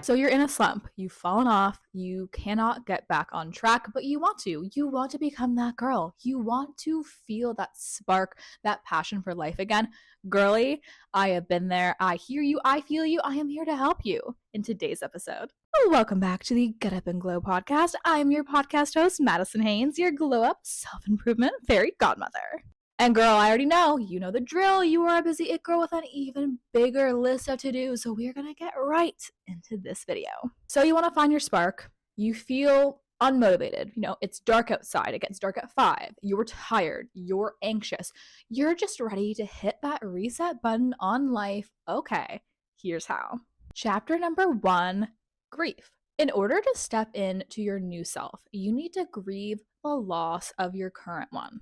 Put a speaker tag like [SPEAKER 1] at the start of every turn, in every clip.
[SPEAKER 1] So you're in a slump, you've fallen off, you cannot get back on track, but you want to. You want to become that girl. You want to feel that spark, that passion for life again. Girly, I have been there. I hear you. I feel you. I am here to help you in today's episode. Welcome back to the Get Up and Glow podcast. I'm your podcast host, Madison Haynes, your glow up self-improvement fairy godmother. And girl, I already know, you know the drill. You are a busy it girl with an even bigger list of to-dos, so we're going to get right into this video. So you want to find your spark. You feel unmotivated. You know, it's dark outside. It gets dark at 5. You're tired. You're anxious. You're just ready to hit that reset button on life. Okay, here's how. Chapter number 1, grief. In order to step into your new self, you need to grieve the loss of your current one.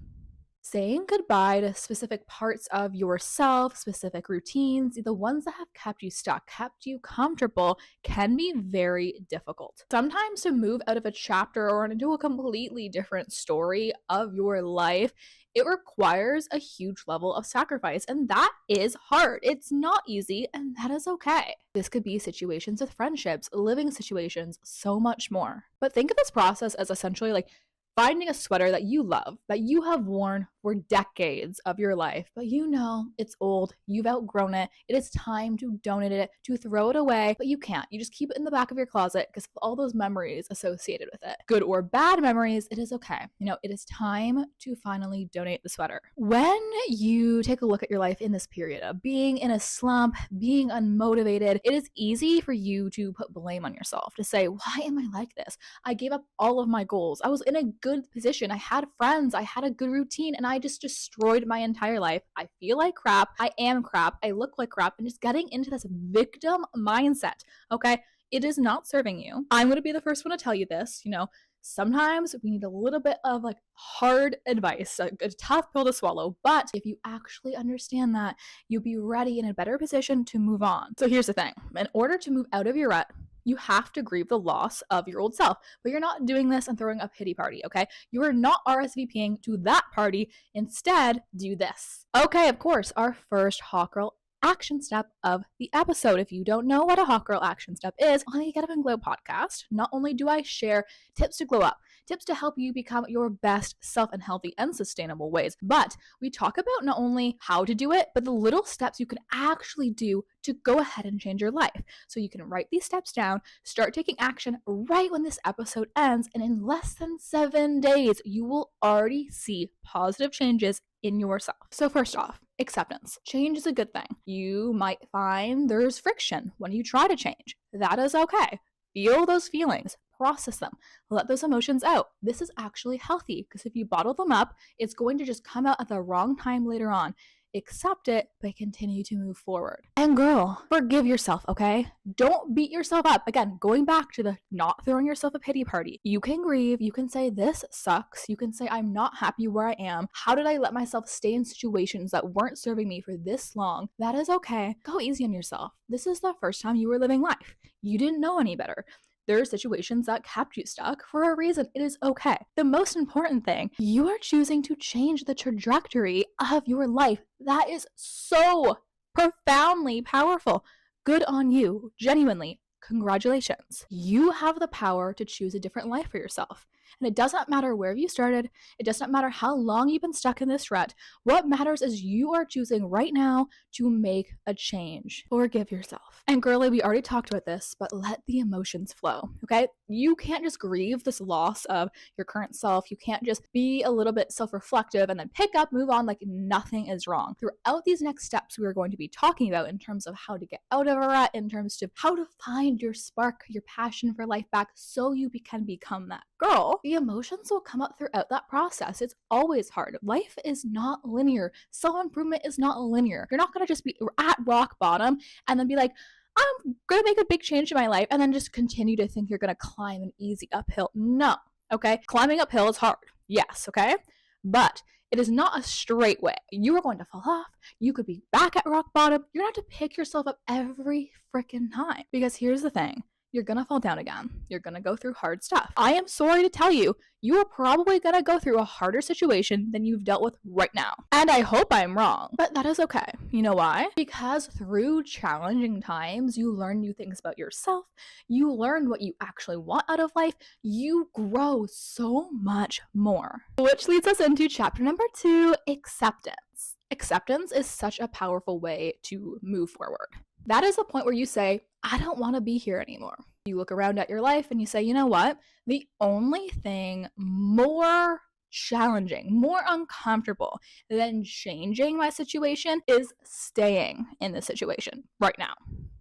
[SPEAKER 1] Saying goodbye to specific parts of yourself, specific routines, the ones that have kept you stuck, kept you comfortable, can be very difficult. Sometimes to move out of a chapter or into a completely different story of your life, it requires a huge level of sacrifice, and that is hard. It's not easy, and that is okay. This could be situations with friendships, living situations, so much more. But think of this process as essentially like finding a sweater that you love, that you have worn for decades of your life, but you know it's old, you've outgrown it, it is time to donate it, to throw it away, but you can't. You just keep it in the back of your closet because of all those memories associated with it. Good or bad memories, it is okay. You know, it is time to finally donate the sweater. When you take a look at your life in this period of being in a slump, being unmotivated, it is easy for you to put blame on yourself, to say, why am I like this? I gave up all of my goals. I was in a good position. I had friends. I had a good routine, and I just destroyed my entire life. I feel like crap. I am crap. I look like crap. And just getting into this victim mindset, okay? It is not serving you. I'm going to be the first one to tell you this. You know, sometimes we need a little bit of like hard advice, a tough pill to swallow. But if you actually understand that, you'll be ready in a better position to move on. So here's the thing. In order to move out of your rut, you have to grieve the loss of your old self, but you're not doing this and throwing a pity party, okay? You are not RSVPing to that party. Instead, do this. Okay, of course, our first Hot Girl action step of the episode. If you don't know what a Hot Girl action step is, on the Get Up and Glow podcast, not only do I share tips to glow up, tips to help you become your best self in healthy and sustainable ways, but we talk about not only how to do it, but the little steps you can actually do to go ahead and change your life. So you can write these steps down, start taking action right when this episode ends, and in less than 7 days, you will already see positive changes in yourself. So first off, acceptance. Change is a good thing. You might find there's friction when you try to change. That is okay. Feel those feelings. Process them. Let those emotions out. This is actually healthy because if you bottle them up, it's going to just come out at the wrong time later on. Accept it, but continue to move forward. And girl, forgive yourself, okay? Don't beat yourself up. Again, going back to the not throwing yourself a pity party. You can grieve. You can say, this sucks. You can say, I'm not happy where I am. How did I let myself stay in situations that weren't serving me for this long? That is okay. Go easy on yourself. This is the first time you were living life. You didn't know any better. There are situations that kept you stuck for a reason. It is okay. The most important thing, you are choosing to change the trajectory of your life. That is so profoundly powerful. Good on you. Genuinely, congratulations. You have the power to choose a different life for yourself. And it doesn't matter where you started. It doesn't matter how long you've been stuck in this rut. What matters is you are choosing right now to make a change. Forgive yourself. And girly, we already talked about this, but let the emotions flow, okay? You can't just grieve this loss of your current self. You can't just be a little bit self-reflective and then pick up, move on like nothing is wrong. Throughout these next steps, we are going to be talking about in terms of how to get out of a rut, in terms of how to find your spark, your passion for life back so you can become that girl. The emotions will come up throughout that process. It's always hard. Life is not linear. Self-improvement is not linear. You're not going to just be at rock bottom and then be like, I'm going to make a big change in my life and then just continue to think you're going to climb an easy uphill. No, okay? Climbing uphill is hard. Yes, okay? But it is not a straight way. You are going to fall off. You could be back at rock bottom. You're going to have to pick yourself up every freaking time. Because here's the thing. you're gonna fall down again. You're gonna go through hard stuff. I am sorry to tell you, you are probably gonna go through a harder situation than you've dealt with right now. And I hope I'm wrong, but that is okay. You know why? Because through challenging times, you learn new things about yourself. You learn what you actually want out of life. You grow so much more. Which leads us into chapter number 2, acceptance. Acceptance is such a powerful way to move forward. That is the point where you say, I don't want to be here anymore. You look around at your life and you say, you know what? The only thing more challenging, more uncomfortable than changing my situation is staying in the situation right now.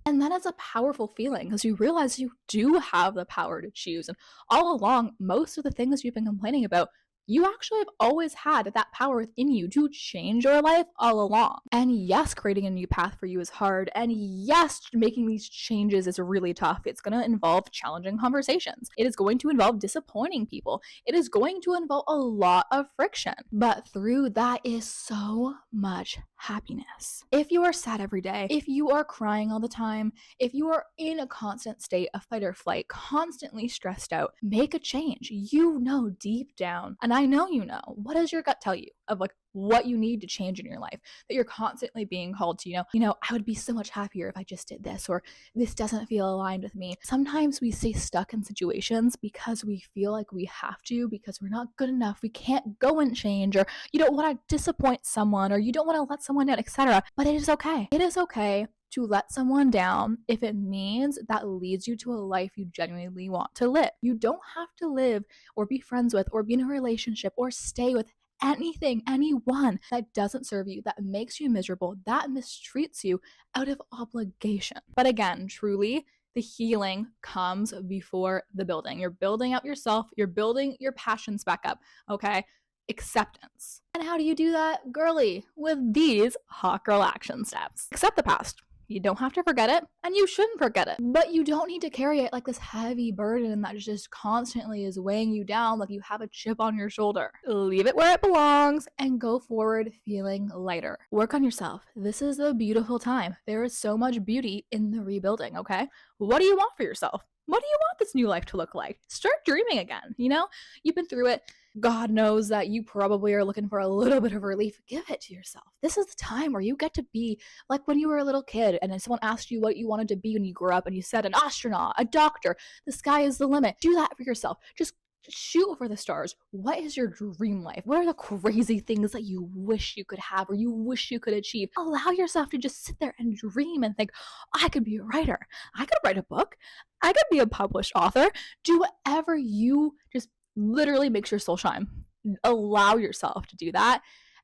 [SPEAKER 1] And that is a powerful feeling because you realize you do have the power to choose. And all along, most of the things you've been complaining about, you actually have always had that power within you to change your life all along. And yes, creating a new path for you is hard. And yes, making these changes is really tough. It's going to involve challenging conversations. It is going to involve disappointing people. It is going to involve a lot of friction. But through that is so much happiness. If you are sad every day, if you are crying all the time, if you are in a constant state of fight or flight, constantly stressed out, make a change. You know deep down, and I know you know, what does your gut tell you of like what you need to change in your life? That you're constantly being called to, I would be so much happier if I just did this, or this doesn't feel aligned with me. Sometimes we stay stuck in situations because we feel like we have to, because we're not good enough. We can't go and change, or you don't want to disappoint someone, or you don't want to let someone down, etc. But it is okay. It is okay to let someone down if it means that leads you to a life you genuinely want to live. You don't have to live or be friends with or be in a relationship or stay with anyone that doesn't serve you, that makes you miserable, that mistreats you out of obligation. But again, truly, the healing comes before the building. You're building up yourself. You're building your passions back up, okay? Acceptance. And how do you do that, girly? With these hot girl action steps. Accept the past. You don't have to forget it, and you shouldn't forget it. But you don't need to carry it like this heavy burden that just constantly is weighing you down like you have a chip on your shoulder. Leave it where it belongs and go forward feeling lighter. Work on yourself. This is a beautiful time. There is so much beauty in the rebuilding, okay? What do you want for yourself? What do you want this new life to look like? Start dreaming again, You've been through it. God knows that you probably are looking for a little bit of relief. Give it to yourself. This is the time where you get to be like when you were a little kid and then someone asked you what you wanted to be when you grew up and you said an astronaut, a doctor. The sky is the limit. Do that for yourself. Just shoot for the stars. What is your dream life? What are the crazy things that you wish you could have or you wish you could achieve? Allow yourself to just sit there and dream and think, I could be a writer. I could write a book. I could be a published author. Do whatever you just literally makes your soul shine. Allow yourself to do that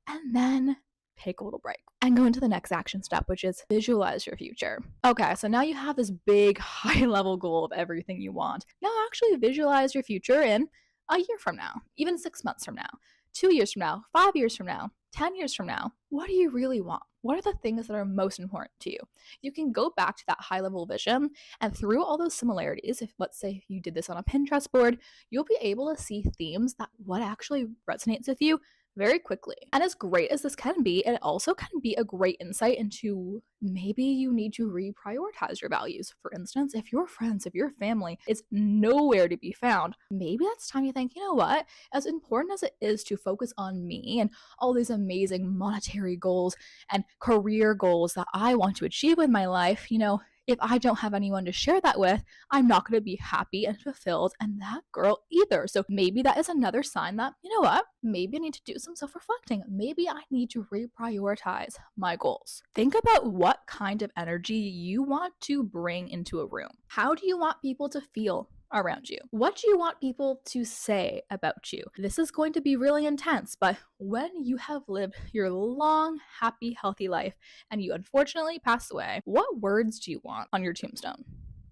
[SPEAKER 1] and then take a little break and go into the next action step, which is visualize your future. Okay, so now you have this big high level goal of everything you want. Now actually visualize your future in a year from now, even 6 months from now, 2 years from now, 5 years from now, 10 years from now. What do you really want? What are the things that are most important to you? You can go back to that high level vision and through all those similarities, if let's say you did this on a Pinterest board, you'll be able to see themes that what actually resonates with you very quickly. And as great as this can be, it also can be a great insight into maybe you need to reprioritize your values. For instance, if your friends, if your family is nowhere to be found, maybe that's time you think, you know what, as important as it is to focus on me and all these amazing monetary goals and career goals that I want to achieve in my life, if I don't have anyone to share that with, I'm not going to be happy and fulfilled, and that girl either. So maybe that is another sign that, you know what, maybe I need to do some self-reflecting. Maybe I need to reprioritize my goals. Think about what kind of energy you want to bring into a room. How do you want people to feel around you? What do you want people to say about you? This is going to be really intense, but when you have lived your long, happy, healthy life and you unfortunately pass away, what words do you want on your tombstone?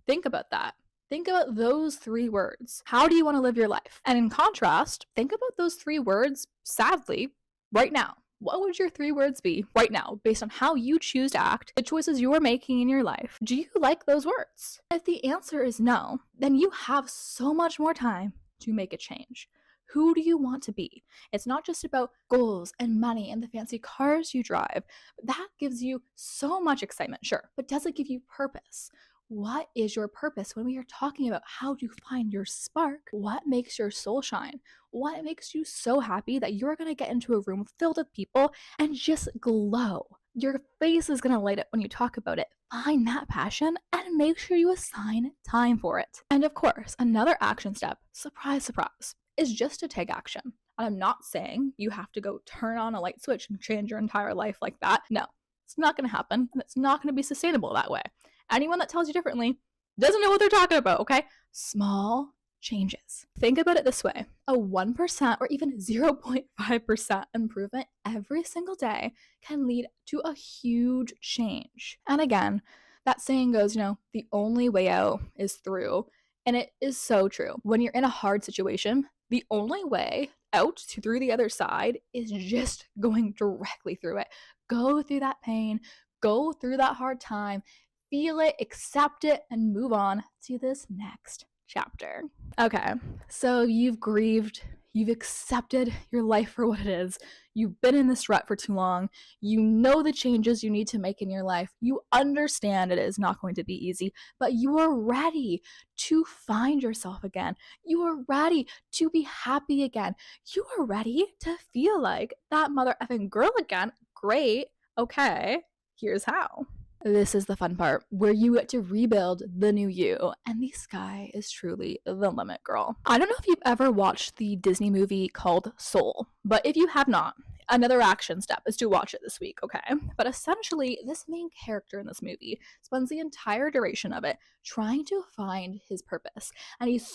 [SPEAKER 1] Think about that. Think about those 3 words. How do you want to live your life? And in contrast, think about those 3 words, sadly, right now. What would your 3 words be right now based on how you choose to act, the choices you are making in your life? Do you like those words? If the answer is no, then you have so much more time to make a change. Who do you want to be? It's not just about goals and money and the fancy cars you drive. That gives you so much excitement, sure, but does it give you purpose? What is your purpose? When we are talking about how to find your spark, what makes your soul shine? What makes you so happy that you're going to get into a room filled with people and just glow? Your face is going to light up when you talk about it. Find that passion and make sure you assign time for it. And of course, another action step, surprise, surprise, is just to take action. And I'm not saying you have to go turn on a light switch and change your entire life like that. No, it's not going to happen, and it's not going to be sustainable that way. Anyone that tells you differently doesn't know what they're talking about, okay? Small changes. Think about it this way. A 1% or even 0.5% improvement every single day can lead to a huge change. And again, that saying goes, the only way out is through. And it is so true. When you're in a hard situation, the only way out through the other side is just going directly through it. Go through that pain, go through that hard time, feel it, accept it, and move on to this next chapter. Okay, so you've grieved, you've accepted your life for what it is, you've been in this rut for too long, you know the changes you need to make in your life, you understand it is not going to be easy, but you are ready to find yourself again. You are ready to be happy again. You are ready to feel like that mother effing girl again. Great. Okay, here's how. This is the fun part, where you get to rebuild the new you, and the sky is truly the limit, girl. I don't know if you've ever watched the Disney movie called Soul, but if you have not, another action step is to watch it this week, okay? But essentially, this main character in this movie spends the entire duration of it trying to find his purpose. And he's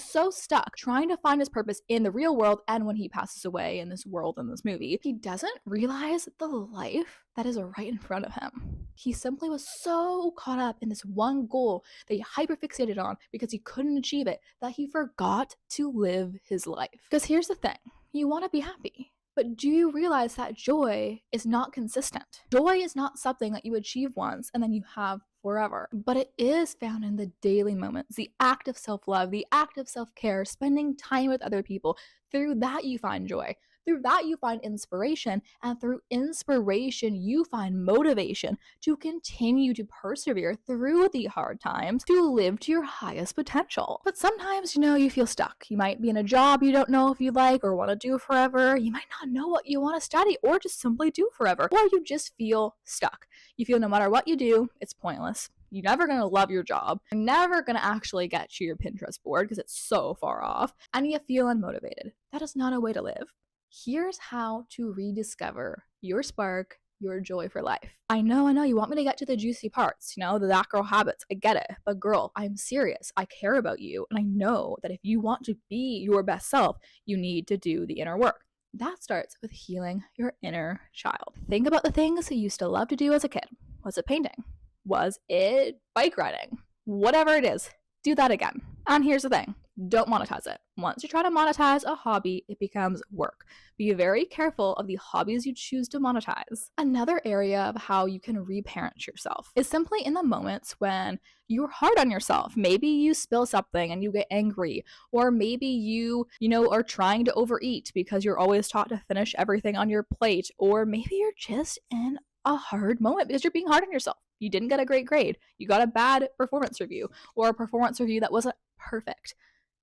[SPEAKER 1] so stuck trying to find his purpose in the real world, and when he passes away in this world in this movie, he doesn't realize the life that is right in front of him. He simply was so caught up in this one goal that he hyperfixated on because he couldn't achieve it that he forgot to live his life. Because here's the thing, you want to be happy. But do you realize that joy is not consistent? Joy is not something that you achieve once and then you have forever, but it is found in the daily moments, the act of self-love, the act of self-care, spending time with other people. Through that you find joy. Through that you find inspiration, and through inspiration you find motivation to continue to persevere through the hard times, to live to your highest potential. But sometimes, you feel stuck. You might be in a job you don't know if you like or want to do forever. You might not know what you want to study or just simply do forever. Or you just feel stuck. You feel no matter what you do, it's pointless. You're never going to love your job. You're never going to actually get to your Pinterest board because it's so far off. And you feel unmotivated. That is not a way to live. Here's how to rediscover your spark, your joy for life. I know, you want me to get to the juicy parts, the that girl habits. I get it. But girl, I'm serious. I care about you. And I know that if you want to be your best self, you need to do the inner work. That starts with healing your inner child. Think about the things you used to love to do as a kid. Was it painting? Was it bike riding? Whatever it is, do that again. And here's the thing. Don't monetize it. Once you try to monetize a hobby, it becomes work. Be very careful of the hobbies you choose to monetize. Another area of how you can reparent yourself is simply in the moments when you're hard on yourself. Maybe you spill something and you get angry, or maybe you are trying to overeat because you're always taught to finish everything on your plate, or maybe you're just in a hard moment because you're being hard on yourself. You didn't get a great grade. You got a bad performance review, or a performance review that wasn't perfect.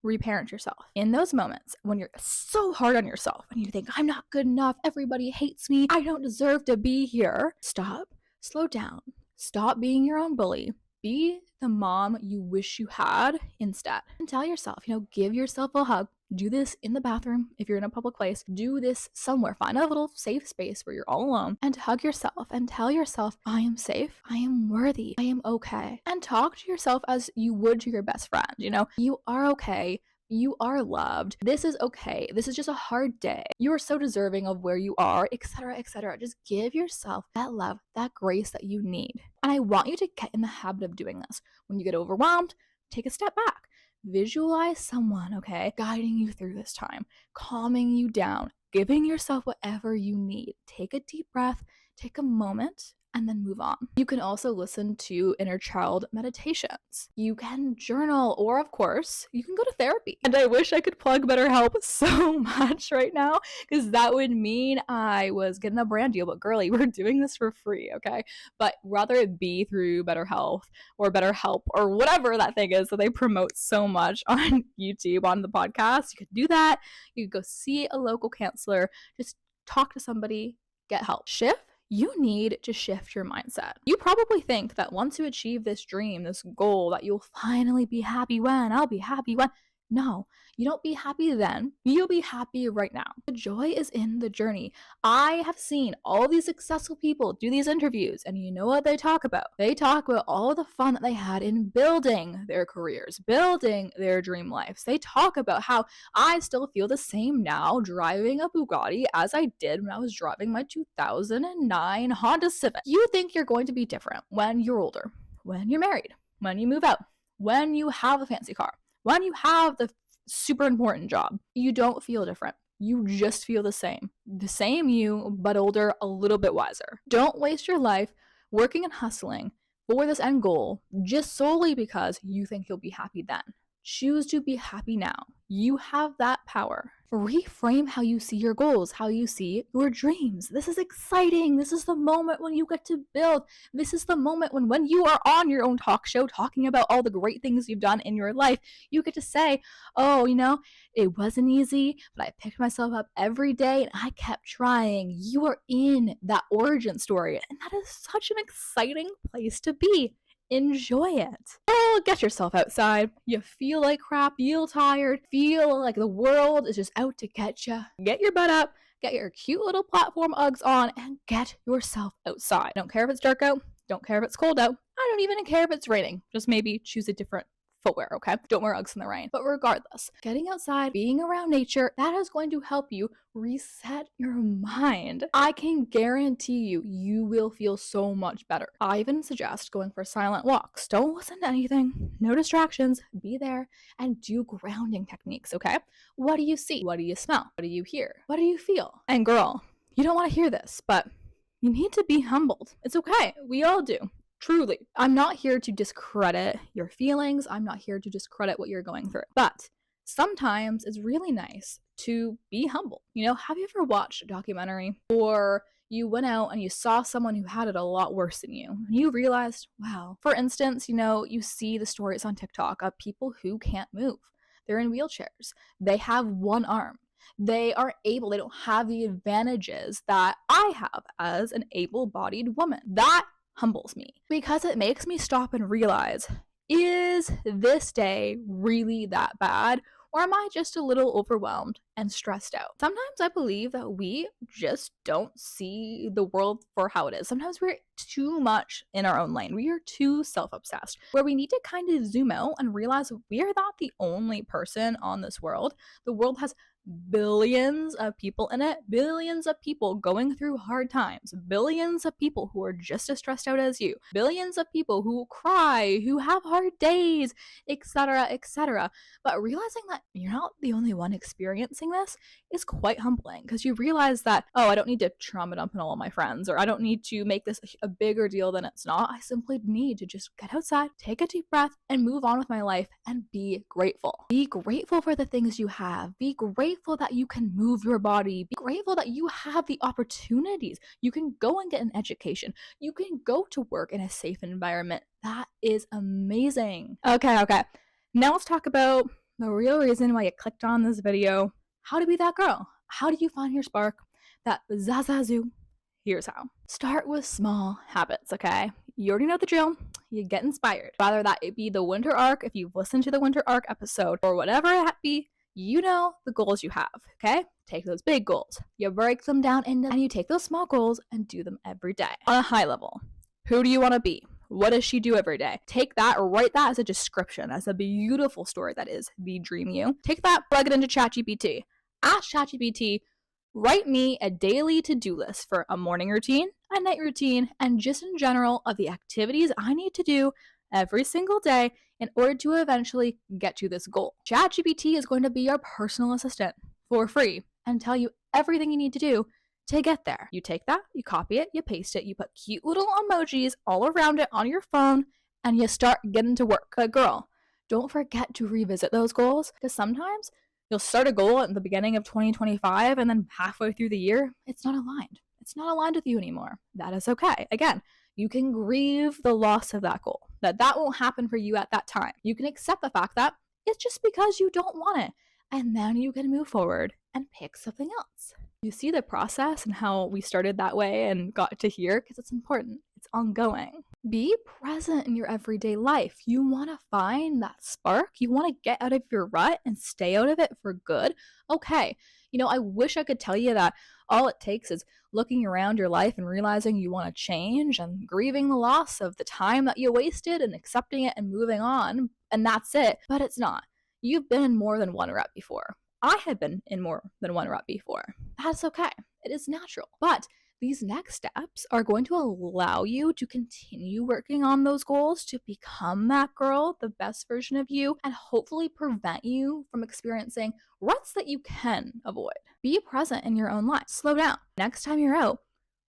[SPEAKER 1] Reparent yourself. In those moments when you're so hard on yourself and you think, I'm not good enough, everybody hates me, I don't deserve to be here, stop, slow down, stop being your own bully, be the mom you wish you had instead, and tell yourself, give yourself a hug. Do this in the bathroom if you're in a public place. Do this somewhere. Find a little safe space where you're all alone and hug yourself and tell yourself, I am safe, I am worthy, I am okay. And talk to yourself as you would to your best friend. You are okay. You are loved. This is okay. This is just a hard day. You are so deserving of where you are, etc., etc. Just give yourself that love, that grace that you need. And I want you to get in the habit of doing this. When you get overwhelmed, take a step back. Visualize someone, okay, guiding you through this time, calming you down, giving yourself whatever you need. Take a deep breath, take a moment, and then move on. You can also listen to inner child meditations. You can journal, or of course, you can go to therapy. And I wish I could plug BetterHelp so much right now, because that would mean I was getting a brand deal. But girlie, we're doing this for free, okay? But rather it be through BetterHealth or BetterHelp or whatever that thing is that they promote so much on YouTube, on the podcast, you could do that. You could go see a local counselor, just talk to somebody, get help. You need to shift your mindset. You probably think that once you achieve this dream, this goal, that you'll finally be happy when. I'll be happy when. No, you don't be happy then. You'll be happy right now. The joy is in the journey. I have seen all these successful people do these interviews, and you know what they talk about? They talk about all the fun that they had in building their careers, building their dream lives. They talk about how I still feel the same now driving a Bugatti as I did when I was driving my 2009 Honda Civic. You think you're going to be different when you're older, when you're married, when you move out, when you have a fancy car, when you have the super important job. You don't feel different. You just feel the same. The same you, but older, a little bit wiser. Don't waste your life working and hustling for this end goal just solely because you think you'll be happy then. Choose to be happy now. You have that power. Reframe how you see your goals, how you see your dreams. This is exciting. This is the moment when you get to build. This is the moment when you are on your own talk show talking about all the great things you've done in your life, you get to say, oh, it wasn't easy, but I picked myself up every day and I kept trying. You are in that origin story, and that is such an exciting place to be. Enjoy it. Oh, get yourself outside. You feel like crap, feel tired, feel like the world is just out to get you. Get your butt up, get your cute little platform Uggs on, and get yourself outside. Don't care if it's dark out, don't care if it's cold out, I don't even care if it's raining. Just maybe choose a different footwear, okay? Don't wear Uggs in the rain. But regardless, getting outside, being around nature, that is going to help you reset your mind. I can guarantee you will feel so much better. I even suggest going for silent walks. Don't listen to anything, no distractions, be there and do grounding techniques, okay? What do you see? What do you smell? What do you hear? What do you feel? And girl, you don't want to hear this, but you need to be humbled. It's okay. We all do. Truly. I'm not here to discredit your feelings. I'm not here to discredit what you're going through. But sometimes it's really nice to be humble. Have you ever watched a documentary, or you went out and you saw someone who had it a lot worse than you, and you realized, wow. For instance, you see the stories on TikTok of people who can't move. They're in wheelchairs. They have one arm. They don't have the advantages that I have as an able-bodied woman. That humbles me, because it makes me stop and realize, is this day really that bad, or am I just a little overwhelmed and stressed out? Sometimes I believe that we just don't see the world for how it is. Sometimes we're too much in our own lane. We are too self-obsessed, where we need to kind of zoom out and realize we are not the only person on this world. The world has billions of people in it, billions of people going through hard times, billions of people who are just as stressed out as you, billions of people who cry, who have hard days, etc., etc. But realizing that you're not the only one experiencing this is quite humbling, because you realize that, oh, I don't need to trauma dump on all of my friends, or I don't need to make this a bigger deal than it's not. I simply need to just get outside, take a deep breath, and move on with my life and be grateful. Be grateful for the things you have. Be grateful that you can move your body. Be grateful that you have the opportunities. You can go and get an education. You can go to work in a safe environment. That is amazing. Okay. Now let's talk about the real reason why you clicked on this video. How to be that girl. How do you find your spark? That zazazoo. Here's how. Start with small habits, okay? You already know the drill. You get inspired. Whether that it be the winter arc, if you've listened to the winter arc episode, or whatever it be, you know the goals you have, okay? Take those big goals. You break them down and you take those small goals and do them every day. On a high level, who do you want to be? What does she do every day? Take that, write that as a description, as a beautiful story that is the dream you. Take that, plug it into ChatGPT. Ask ChatGPT, write me a daily to-do list for a morning routine, a night routine, and just in general of the activities I need to do every single day in order to eventually get to this goal. ChatGPT is going to be your personal assistant for free and tell you everything you need to do to get there. You take that, you copy it, you paste it, you put cute little emojis all around it on your phone, and you start getting to work. But girl, don't forget to revisit those goals, because sometimes you'll start a goal at the beginning of 2025 and then halfway through the year, it's not aligned. It's not aligned with you anymore. That is okay. Again, you can grieve the loss of that goal, that won't happen for you at that time. You can accept the fact that it's just because you don't want it. And then you can move forward and pick something else. You see the process and how we started that way and got to here, because it's important. It's ongoing. Be present in your everyday life. You want to find that spark. You want to get out of your rut and stay out of it for good. Okay. I wish I could tell you that all it takes is looking around your life and realizing you want to change and grieving the loss of the time that you wasted and accepting it and moving on. And that's it. But it's not. You've been in more than one rut before. I had been in more than one rut before. That's okay. It is natural. But these next steps are going to allow you to continue working on those goals to become that girl, the best version of you, and hopefully prevent you from experiencing ruts that you can avoid. Be present in your own life. Slow down. Next time you're out,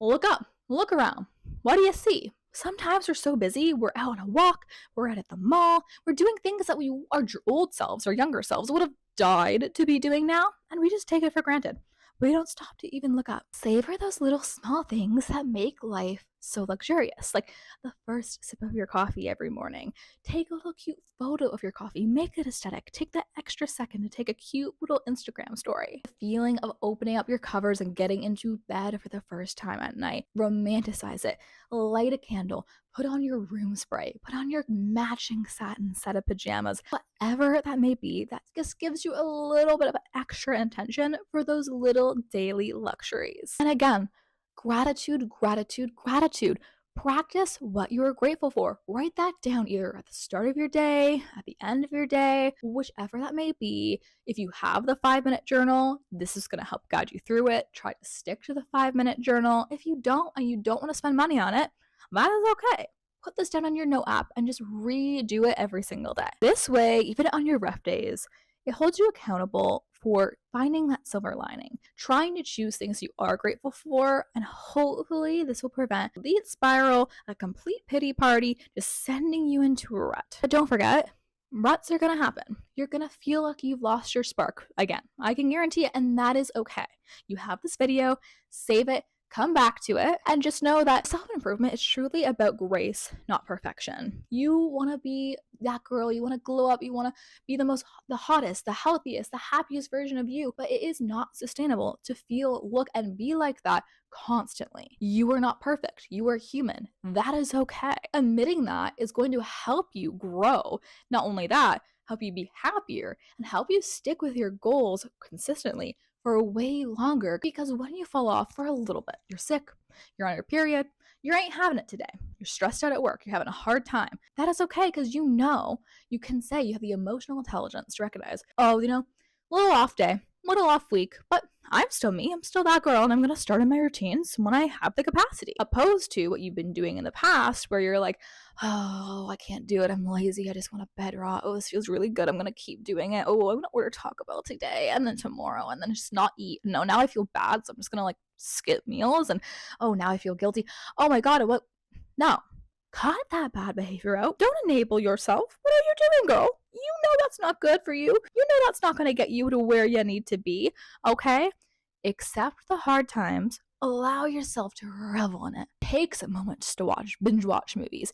[SPEAKER 1] look up, look around. What do you see? Sometimes we're so busy, we're out on a walk, we're out at the mall, we're doing things that our old selves or younger selves would have died to be doing now, and we just take it for granted. We don't stop to even look up. Savor those little small things that make life so luxurious, like the first sip of your coffee every morning. Take a little cute photo of your coffee, make it aesthetic. Take that extra second to take a cute little Instagram story. The feeling of opening up your covers and getting into bed for the first time at night. Romanticize it. Light a candle. Put on your room spray. Put on your matching satin set of pajamas. Whatever that may be, that just gives you a little bit of extra attention for those little daily luxuries. And again, gratitude, gratitude, gratitude. Practice what you are grateful for. Write that down either at the start of your day, at the end of your day, whichever that may be. If you have the 5-minute journal, this is going to help guide you through it. Try to stick to the 5-minute journal. If you don't and you don't want to spend money on it, that is okay. Put this down on your note app and just redo it every single day. This way, even on your rough days, it holds you accountable for finding that silver lining, trying to choose things you are grateful for, and hopefully this will prevent the lead spiral, a complete pity party, just sending you into a rut. But don't forget, ruts are going to happen. You're going to feel like you've lost your spark again. I can guarantee it, and that is okay. You have this video, save it, come back to it, and just know that self-improvement is truly about grace, not perfection. You want to be that girl, you want to glow up, you want to be the hottest, the healthiest, the happiest version of you, but it is not sustainable to feel, look, and be like that constantly. You are not perfect. You are human. That is okay. Admitting that is going to help you grow. Not only that, help you be happier and help you stick with your goals consistently for way longer, because when you fall off for a little bit, you're sick, you're on your period, you ain't having it today, you're stressed out at work, you're having a hard time, that is okay, because you can say you have the emotional intelligence to recognize, little off day, little off week, but I'm still me, I'm still that girl, and I'm going to start in my routines when I have the capacity, opposed to what you've been doing in the past where you're like, oh, I can't do it, I'm lazy, I just want to bed rot, oh, this feels really good, I'm going to keep doing it, oh, I'm going to order Taco Bell today, and then tomorrow, and then just not eat, no, now I feel bad, so I'm just going to skip meals, and oh, now I feel guilty, oh my god, no, cut that bad behavior out, don't enable yourself, what are you doing, girl? You know that's not good for you. You know that's not going to get you to where you need to be, okay? Accept the hard times. Allow yourself to revel in it. Take some moments to binge watch movies.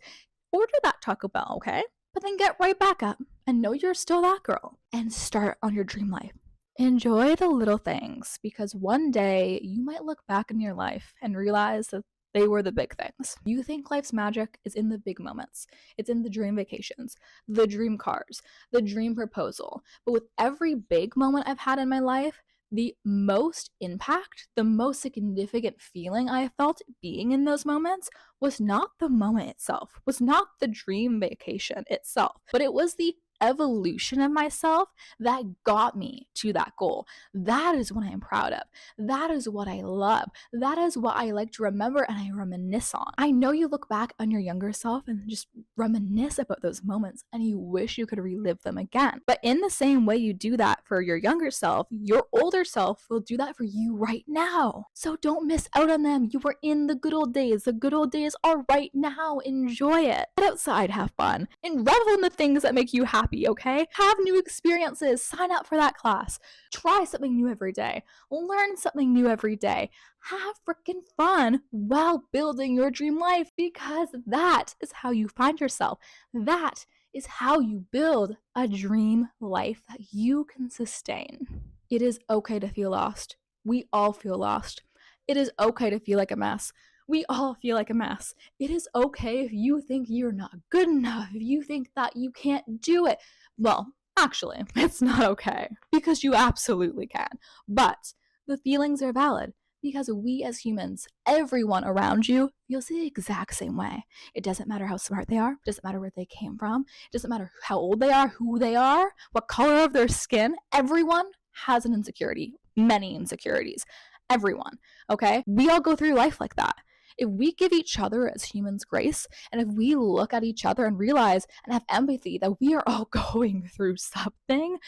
[SPEAKER 1] Order that Taco Bell, okay? But then get right back up and know you're still that girl and start on your dream life. Enjoy the little things, because one day you might look back in your life and realize that they were the big things. You think life's magic is in the big moments. It's in the dream vacations, the dream cars, the dream proposal. But with every big moment I've had in my life, the most impact, the most significant feeling I felt being in those moments was not the moment itself, was not the dream vacation itself, but it was the evolution of myself that got me to that goal. That is what I'm proud of. That is what I love. That is what I like to remember and I reminisce on. I know you look back on your younger self and just reminisce about those moments and you wish you could relive them again. But in the same way you do that for your younger self, your older self will do that for you right now. So don't miss out on them. You were in the good old days. The good old days are right now. Enjoy it. Get outside, have fun, and revel in the things that make you happy, okay? Have new experiences. Sign up for that class. Try something new every day. Learn something new every day. Have freaking fun while building your dream life, because that is how you find yourself. That is how you build a dream life that you can sustain. It is okay to feel lost. We all feel lost. It is okay to feel like a mess. We all feel like a mess. It is okay if you think you're not good enough, if you think that you can't do it. Well, actually, it's not okay, because you absolutely can. But the feelings are valid, because we as humans, everyone around you feels the exact same way. It doesn't matter how smart they are. It doesn't matter where they came from. It doesn't matter how old they are, who they are, what color of their skin. Everyone has an insecurity, many insecurities. Everyone, okay? We all go through life like that. If we give each other as humans grace, and if we look at each other and realize and have empathy that we are all going through something,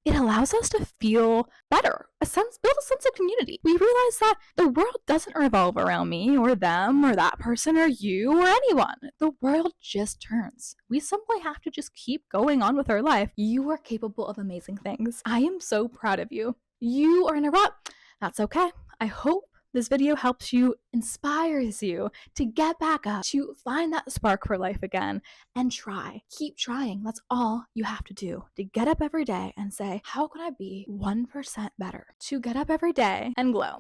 [SPEAKER 1] it allows us to feel better, build a sense of community. We realize that the world doesn't revolve around me or them or that person or you or anyone. The world just turns. We simply have to just keep going on with our life. You are capable of amazing things. I am so proud of you. You are in a rut. That's okay. I hope this video helps you, inspires you to get back up, to find that spark for life again, and try. Keep trying. That's all you have to do. To get up every day and say, how can I be 1% better? To get up every day and glow.